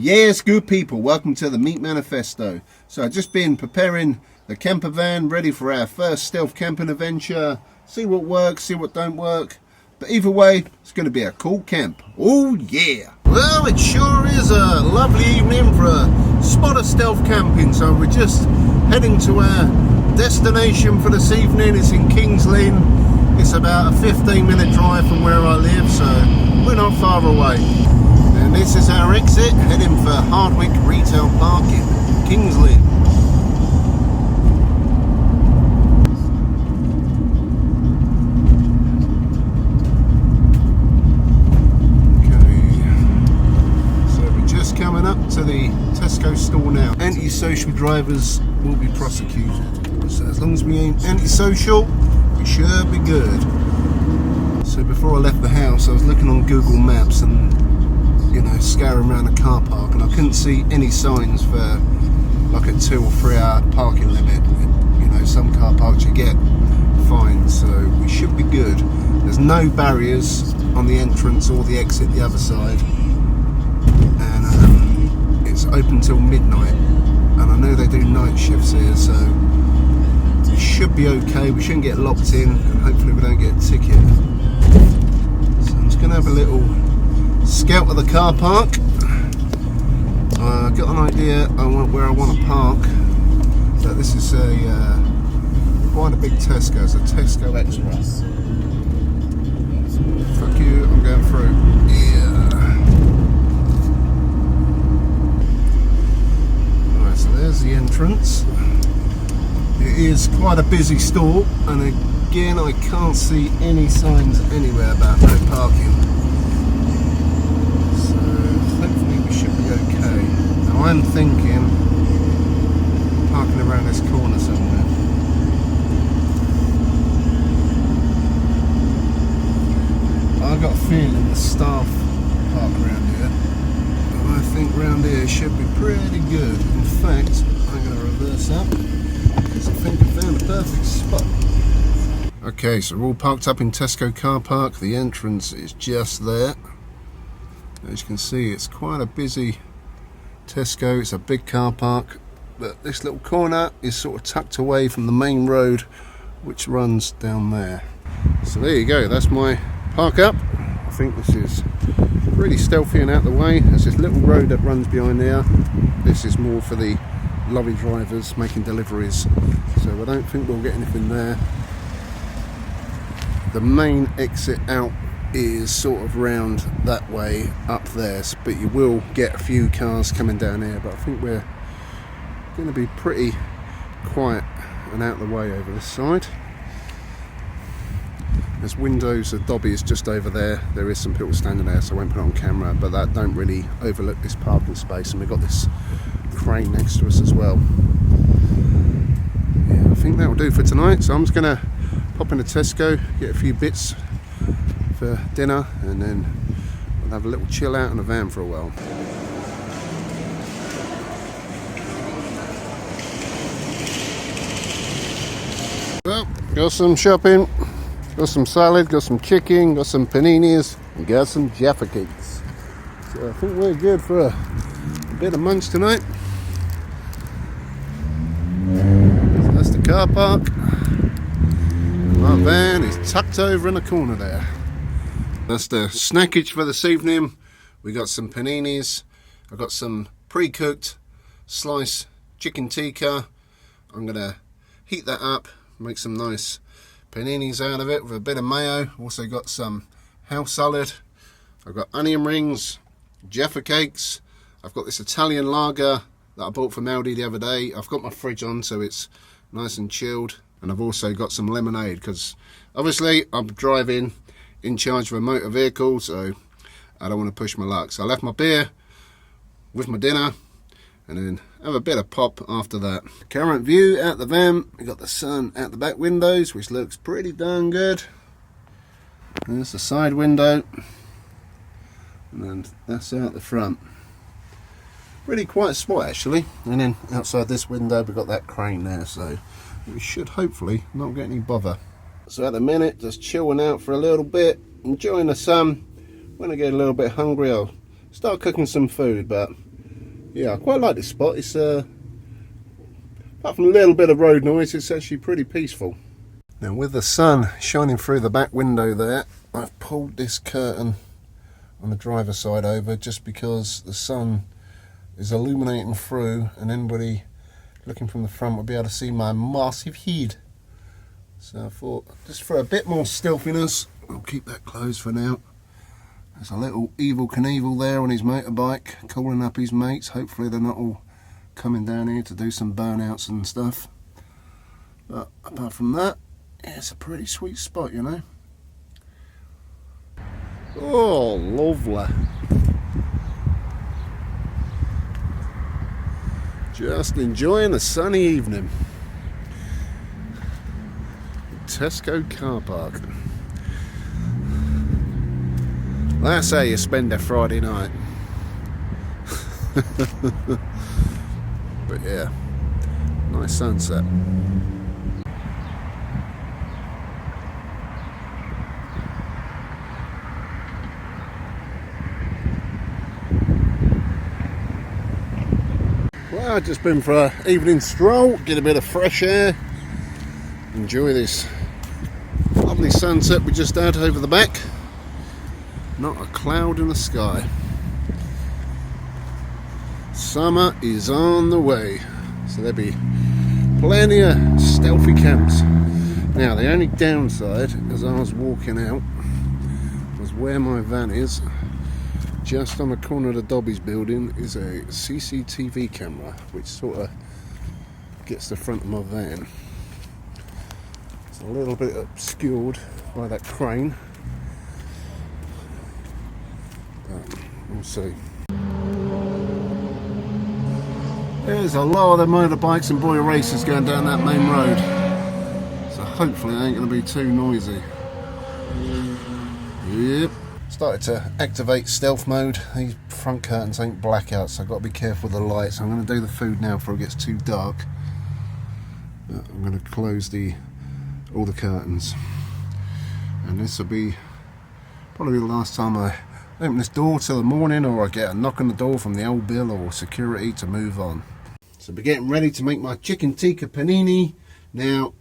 Yes, good people, welcome to the Meat Manifesto. So I've just been preparing the camper van, ready for our first stealth camping adventure. See what works, see what don't work. But either way, it's going to be a cool camp. Oh yeah! Well, it sure is a lovely evening for a spot of stealth camping. So we're just heading to our destination for this evening. It's in Kings Lynn. It's about a 15-minute drive from where I live, so we're not far away. And this is our exit, heading for Hardwick Retail Park in Kings Lynn. Okay, so we're just coming up to the Tesco store now. Antisocial drivers will be prosecuted. So as long as we ain't antisocial, we should be good. So before I left the house, I was looking on Google Maps and scouring around the car park, and I couldn't see any signs for like a 2 or 3 hour parking limit. Some car parks you get fined, so we should be good. There's no barriers on the entrance or the exit the other side, and it's open till midnight, and I know they do night shifts here, so we should be okay. We shouldn't get locked in, and hopefully we don't get a ticket. So I'm just going to have a little scout of the car park. Got an idea where I want to park. But this is quite a big Tesco. It's a Tesco Extra. Fuck you, I'm going through. Yeah. Alright, so there's the entrance. It is quite a busy store, and again I can't see any signs anywhere about no parking. I'm thinking parking around this corner somewhere. I've got a feeling the staff park around here, and I think round here should be pretty good. In fact, I'm going to reverse up because I think I found a perfect spot. Okay, so we're all parked up in Tesco car park. The entrance is just there. As you can see, it's quite a busy Tesco. It's a big car park, but this little corner is sort of tucked away from the main road, which runs down there. So there you go, that's my park up. I think this is really stealthy and out the way. There's this little road that runs behind there. This is more for the lorry drivers making deliveries, so I don't think we'll get anything there. The main exit out is sort of round that way up there, but you will get a few cars coming down here, but I think we're going to be pretty quiet and out of the way over this side. There's windows of Dobby's just over there. There is some people standing there, so I won't put it on camera, but that don't really overlook this parking space, and we've got this crane next to us as well. Yeah, I think that will do for tonight, so I'm just going to pop into Tesco, get a few bits for dinner, and then we'll have a little chill out in the van for a while. Well, got some shopping, got some salad, got some chicken, got some paninis, and got some Jaffa cakes. So I think we're good for a bit of munch tonight. So that's the car park. My van is tucked over in the corner there. That's the snackage for this evening. We got some paninis. I've got some pre-cooked sliced chicken tikka. I'm gonna heat that up, make some nice paninis out of it with a bit of mayo. Also got some house salad. I've got onion rings, Jaffa cakes. I've got this Italian lager that I bought from Aldi the other day. I've got my fridge on so it's nice and chilled. And I've also got some lemonade because obviously I'm driving in charge of a motor vehicle, so I don't want to push my luck. So I left my beer with my dinner and then have a bit of pop after that. Current view out the van, we got the sun out the back windows, which looks pretty darn good. And there's the side window, and then that's out the front. Really quite a spot actually. And then outside this window we've got that crane there, so we should hopefully not get any bother. So at the minute, just chilling out for a little bit, enjoying the sun. When I get a little bit hungry, I'll start cooking some food, but Yeah, I quite like this spot. It's apart from a little bit of road noise, it's actually pretty peaceful. Now with the sun shining through the back window there, I've pulled this curtain on the driver's side over just because the sun is illuminating through and anybody looking from the front will be able to see my massive head. So I thought, just for a bit more stealthiness, I'll keep that closed for now. There's a little Evel Knievel there on his motorbike, calling up his mates. Hopefully they're not all coming down here to do some burnouts and stuff. But apart from that, yeah, it's a pretty sweet spot, you know. Oh, lovely. Just enjoying a sunny evening. Tesco car park. That's how you spend a Friday night. But yeah, nice sunset. Well, I've just been for an evening stroll, get a bit of fresh air, enjoy this lovely sunset we just had over the back. Not a cloud in the sky. Summer is on the way, so there'll be plenty of stealthy camps. Now the only downside as I was walking out was where my van is. Just on the corner of the Dobbies building is a CCTV camera which sort of gets the front of my van. It's a little bit obscured by that crane. We'll see. There's a lot of the motorbikes and boy racers going down that main road, so hopefully it ain't going to be too noisy. Yep. Started to activate stealth mode. These front curtains ain't blackout, so I've got to be careful with the lights. I'm going to do the food now before it gets too dark. I'm going to close all the curtains, and this will be probably the last time I open this door till the morning, or I get a knock on the door from the old bill or security to move on. So we're getting ready to make my chicken tikka panini. Now,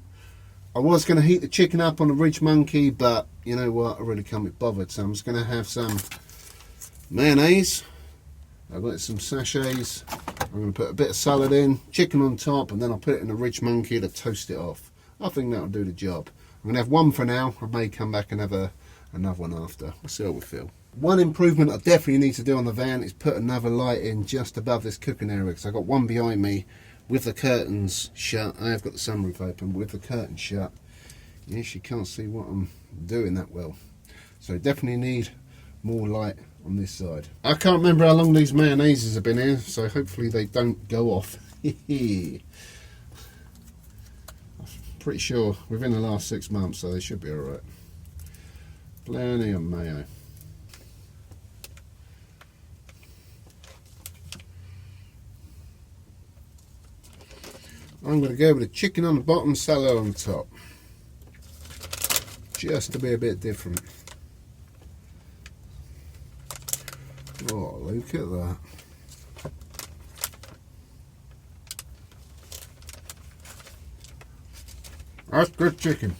I was going to heat the chicken up on the Ridge Monkey, but you know what, I really can't be bothered, so I'm just going to have some mayonnaise. I've got some sachets. I'm going to put a bit of salad in, chicken on top, and then I'll put it in the Ridge Monkey to toast it off. I think that'll do the job. I'm going to have one for now. I may come back and have another one after. We'll see how we feel. One improvement I definitely need to do on the van is put another light in just above this cooking area, because I've got one behind me with the curtains shut. I have got the sunroof open, but with the curtains shut, yes, you can't see what I'm doing that well. So definitely need more light on this side. I can't remember how long these mayonnaises have been here, so hopefully they don't go off. I'm pretty sure within the last 6 months, so they should be alright. Plenty of mayo. I'm going to go with the chicken on the bottom, salad on the top, just to be a bit different. Oh, look at that. That's good chicken.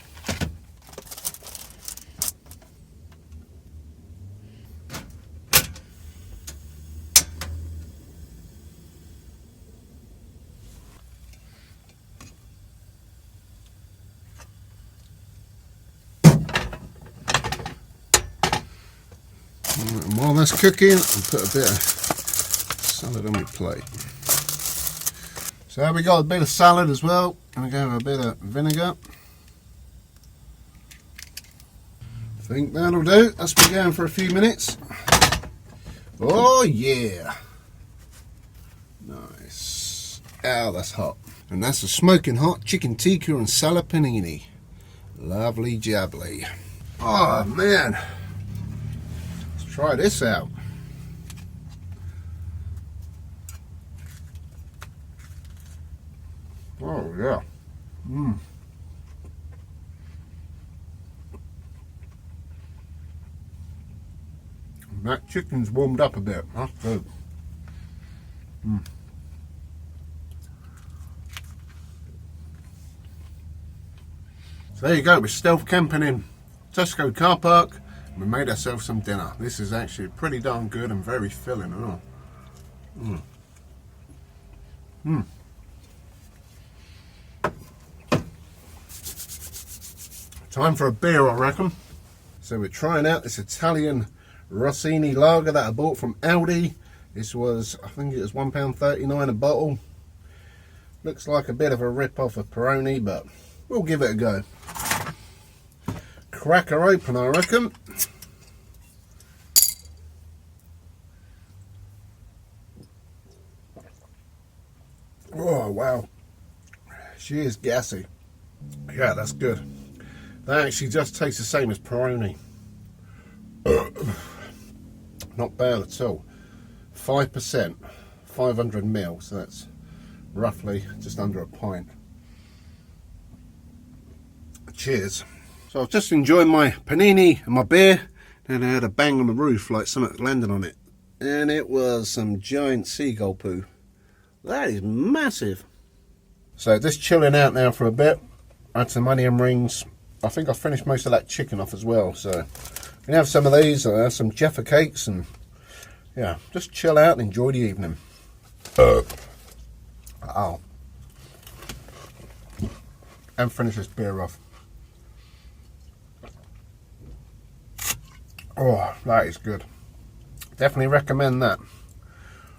And while that's cooking, I'll put a bit of salad on my plate. So we got a bit of salad as well. I'm going to go with a bit of vinegar. I think that'll do. That's been going for a few minutes. Oh yeah. Nice. Ow, that's hot. And that's a smoking hot chicken tikka and salad panini. Lovely jubbly. Oh man. Try this out. Oh yeah. That chicken's warmed up a bit. That's good. So there you go, we're stealth camping in Tesco car park. We made ourselves some dinner. This is actually pretty darn good and very filling and all. Time for a beer, I reckon. So we're trying out this Italian Rossini lager that I bought from Aldi. This was, I think it was £1.39 a bottle. Looks like a bit of a rip-off of Peroni, but we'll give it a go. Crack her open, I reckon. Oh, wow. She is gassy. Yeah, that's good. That actually just tastes the same as Peroni. Not bad at all. 5%, 500 ml, so that's roughly just under a pint. Cheers. So I was just enjoying my panini and my beer, and I had a bang on the roof like something landed on it. And it was some giant seagull poo. That is massive. So just chilling out now for a bit. I had some onion rings. I think I finished most of that chicken off as well. So we can have some of these, some Jaffa cakes, and yeah, just chill out and enjoy the evening. And finish this beer off. Oh, that is good. Definitely recommend that.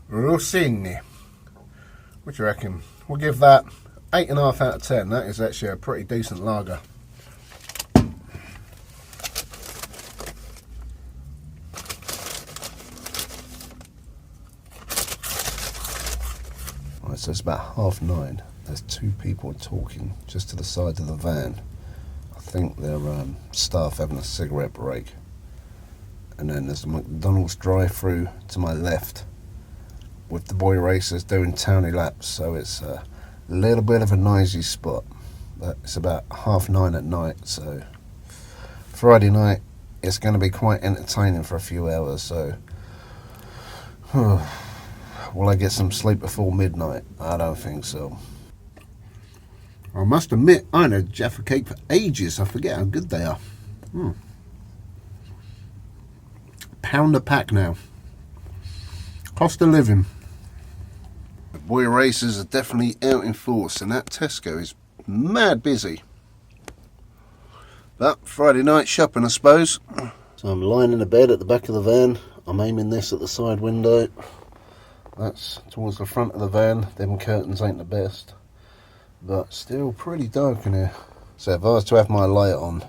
Rossini. What do you reckon? We'll give that 8.5 out of 10. That is actually a pretty decent lager. Right, so it's about 9:30. There's two people talking just to the side of the van. I think they're staff having a cigarette break. And then there's the McDonald's drive-through to my left with the boy racers doing towny laps, so it's a little bit of a noisy spot. But it's about 9:30 at night, so Friday night it's going to be quite entertaining for a few hours. So will I get some sleep before midnight? I don't think so. I must admit, I haven't had Jaffa cake for ages. I forget how good they are. Pound a pack now. Cost of living. The boy racers are definitely out in force, and that Tesco is mad busy. But Friday night shopping, I suppose. So I'm lying in the bed at the back of the van. I'm aiming this at the side window. That's towards the front of the van. Them curtains ain't the best, but still pretty dark in here. So if I was to have my light on,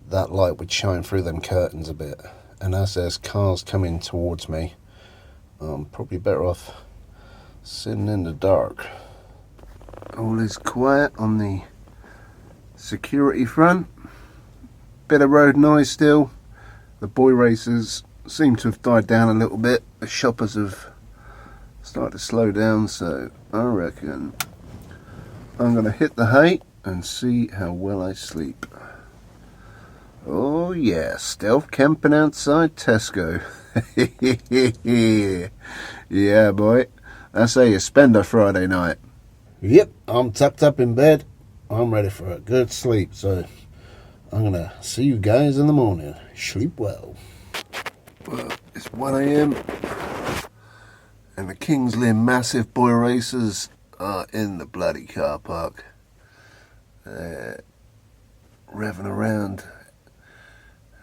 that light would shine through them curtains a bit. And as there's cars coming towards me, I'm probably better off sitting in the dark. All is quiet on the security front. Bit of road noise still. The boy racers seem to have died down a little bit. The shoppers have started to slow down, so I reckon I'm going to hit the hay and see how well I sleep. Oh yeah, stealth camping outside Tesco. Yeah boy, that's how you spend a Friday night. Yep, I'm tucked up in bed. I'm ready for a good sleep, so I'm gonna see you guys in the morning. Sleep well. Well, it's 1 AM and the Kings Lynn massive boy racers are in the bloody car park. Revving around.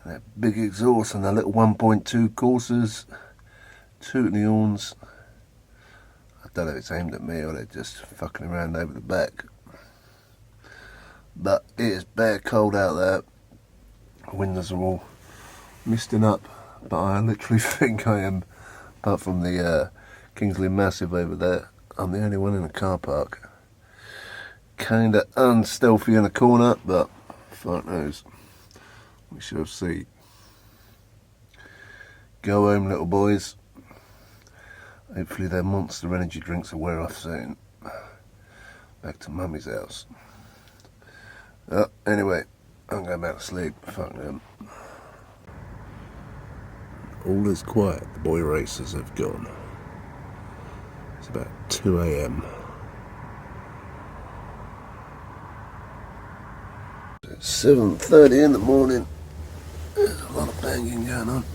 That big exhaust and the little 1.2 coursers, tooting the horns. I don't know if it's aimed at me or they're just fucking around over the back. But it is bare cold out there. Windows are all misting up, but I literally think I am, apart from the Kingsley Massive over there, I'm the only one in the car park. Kinda unstealthy in the corner, but fuck knows. We shall see. Go home, little boys. Hopefully their Monster energy drinks will wear off soon. Back to Mummy's house. Anyway, I'm going back to sleep. Fuck them. All is quiet. The boy racers have gone. So about 2 AM. It's 7:30 in the morning. There's a lot of banging going on.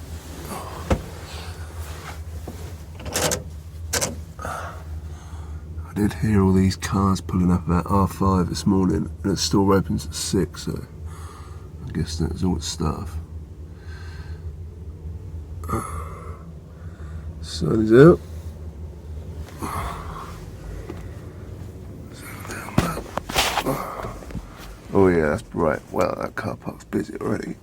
I did hear all these cars pulling up about R5 this morning, and the store opens at 6, so I guess that's all its staff. Sun is out. Oh yeah, that's bright. Well, that car park's busy already.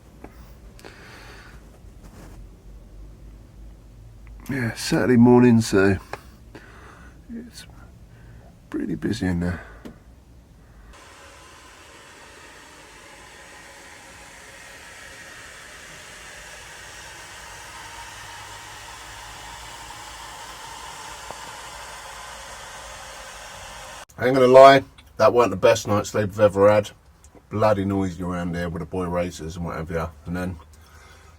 Yeah, Saturday morning, so it's pretty busy in there. I ain't gonna lie, that weren't the best night's sleep I've ever had. Bloody noisy around here with the boy racers and what have you. And then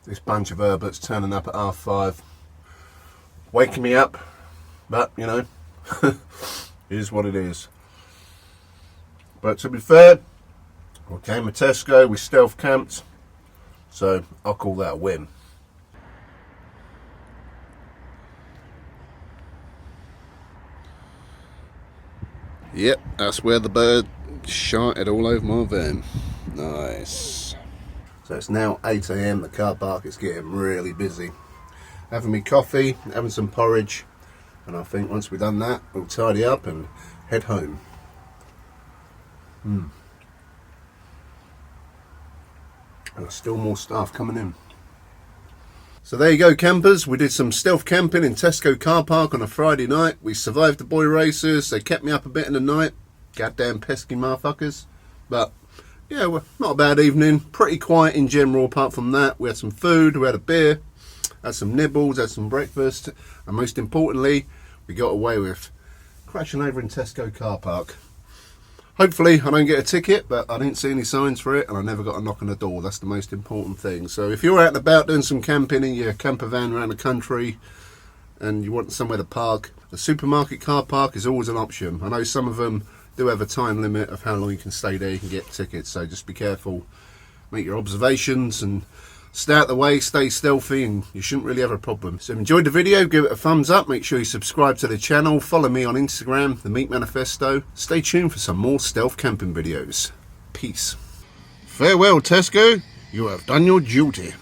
this bunch of Herberts turning up at R5, waking me up. But, you know, it is what it is. But to be fair, we came to Tesco, we stealth camped, so I'll call that a win. Yep, that's where the bird shot all over my van. Nice. So it's now 8 AM, the car park is getting really busy. Having me coffee, having some porridge, and I think once we've done that, we'll tidy up and head home. And there's still more staff coming in. So there you go, campers. We did some stealth camping in Tesco car park on a Friday night. We survived the boy racers. They kept me up a bit in the night. Goddamn pesky motherfuckers. But yeah, well, not a bad evening. Pretty quiet in general apart from that. We had some food, we had a beer, had some nibbles, had some breakfast. And most importantly, we got away with crashing over in Tesco car park. Hopefully I don't get a ticket, but I didn't see any signs for it and I never got a knock on the door. That's the most important thing. So if you're out and about doing some camping in your campervan around the country and you want somewhere to park, the supermarket car park is always an option. I know some of them do have a time limit of how long you can stay there. You can get tickets, so just be careful. Make your observations and stay out the way, stay stealthy, and you shouldn't really have a problem. So if you enjoyed the video, give it a thumbs up. Make sure you subscribe to the channel. Follow me on Instagram, the Meat Manifesto. Stay tuned for some more stealth camping videos. Peace. Farewell, Tesco. You have done your duty.